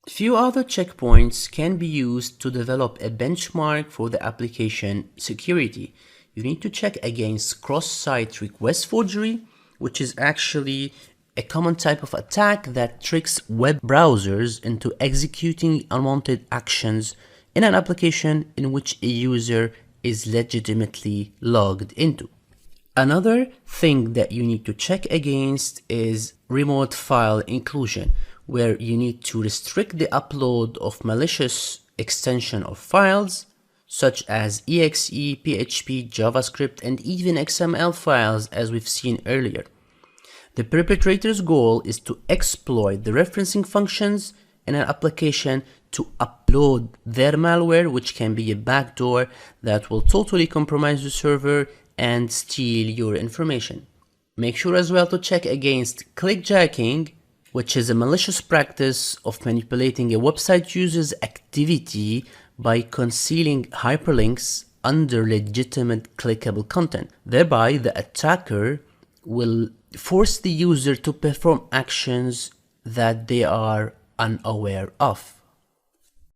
Few other checkpoints can be used to develop a benchmark for the application security. You need to check against cross-site request forgery, which is actually a common type of attack that tricks web browsers into executing unwanted actions in an application in which a user is legitimately logged into. Another thing that you need to check against is remote file inclusion, where you need to restrict the upload of malicious extension of files such as exe, PHP, JavaScript, and even XML files, as we've seen earlier. The perpetrator's goal is to exploit the referencing functions in an application to upload their malware, which can be a backdoor that will totally compromise the server and steal your information. Make sure as well to check against clickjacking, which is a malicious practice of manipulating a website user's activity by concealing hyperlinks under legitimate clickable content. Thereby, the attacker will force the user to perform actions that they are unaware of.